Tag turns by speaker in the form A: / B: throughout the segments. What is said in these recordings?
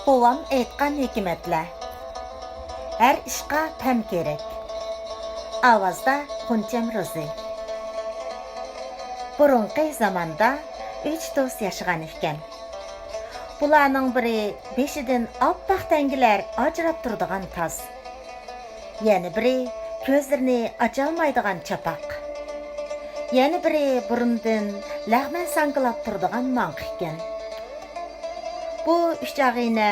A: Bovam aytgan hikmetler. Her işqa pəm gerek. Avazda Xunçem Rozi. Burunqi zamanda 3 dost yaşagan ekan. Bularning biri beshidan oppoq tangilar ajrab turadigan taz. Yana biri ko'zlarini ocholmaydigan chapaq. Yana biri burundan lag'man sangilab turadigan manq ekan. Bu üç ağayna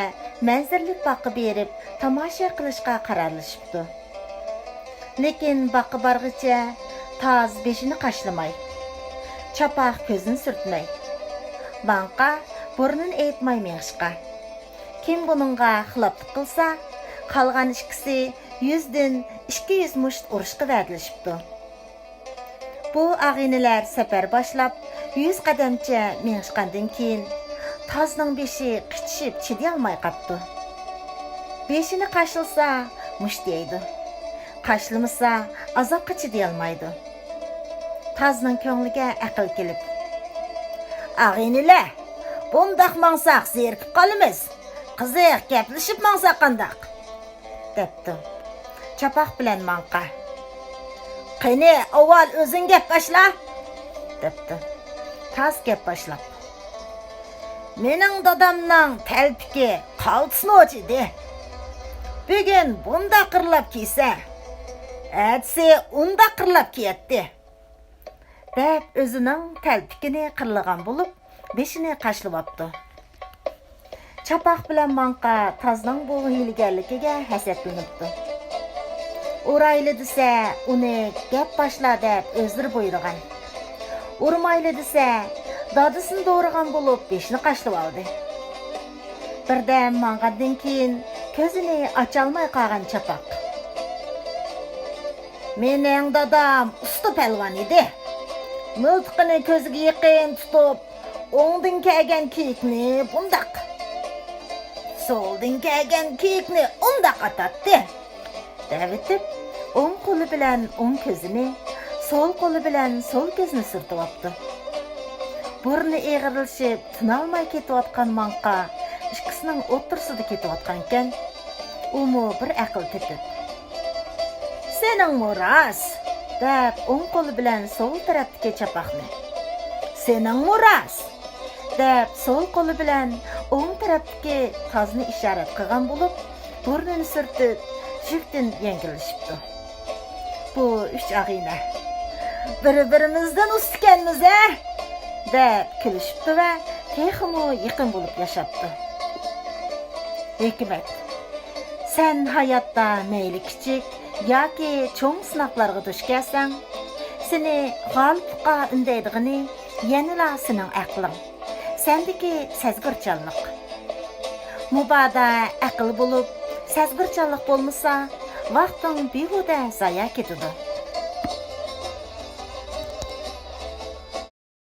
A: manzirlik boqib berib tomosha qilishga qarorlashibdi. Lekin boqib borg'icha taz beshini qashlamay, chapaq ko'zini surtmay, banqa burnini aytmay mengishqa. Kim buningga xiloflik qilsa, qolgan ikkisi 100dan 200 musht urishga va'dalashibdi. Bu ağaynalar safar boshlab 100 qadamcha mengishgandan keyin tazning beshi qichishib chidayolmay qapti. Beshini qashilsa musht deydi. Qashlamasa azobga chidayolmaydi. Tazning ko'ngliga aql kelib, "Ağaynalar, bundaq mangsaq zerikib qolamiz. Qiziq gaplashib mangsaq qandaq?" debdi. Chapaq bilan manqa. "Qani, avval o'zing gap boshla" debdi. Taz gap boshlab, "Mening dadamning talpiki qaltisnoch edi. Bugun bunda qirlab kiysa, atsi unda qirlab kiyatdi" deb o'zining talpikini qirlagan bo'lib, beshini qashlayapti. Chapaq bilan manqa tazning bu hiylagarligiga hasatlanibdi. Urayli desa, uni gap boshla deb o'zlari buyurgan. Urmayli desa, dadasini doğragan bo'lib beshini qashlab oldi. Birdan manqadan keyin ko'zini ocholmay qolgan chapaq. "Mening dadam usta palvon edi. Miltiqini ko'ziga yaqin tutib, o'ngdan kelgan kiyikni bundaq, so'ldan kelgan kiyikni undaq atatdi" deb o'ng qo'li bilan o'ng ko'zini, so'l qo'li bilan so'l ko'zini surtyapti. Burni eg'rilishib, tinolmay ketayotgan manqa ikkisining o'rtasida ketayotgan ekan, u bir aql tepib, "Sening muras" deb o'ng qo'li bilan so'l tarafdagi chapaqni, "Sening muras" deb so'l qo'li bilan o'ng tarafdagi tazni ishorat qilgan bo'lib, burnini surtib, juftin yengillashibdi. Bu üç ağayna bir-birimizdan ustkanmiz deb kulishibdi va texmo yaqin bo'lib yashapti. Hikmat: sen hayotda mayli kichik yoki cho'ng sinoqlarga duch kelsang, seni g'olibga undaydig'ini yanala sening aqling, sendagi sezgirchanlik. Mubada aql bo'lib, sezgirchanlik bo'lmasa, vaqting behuda zoya ketadi.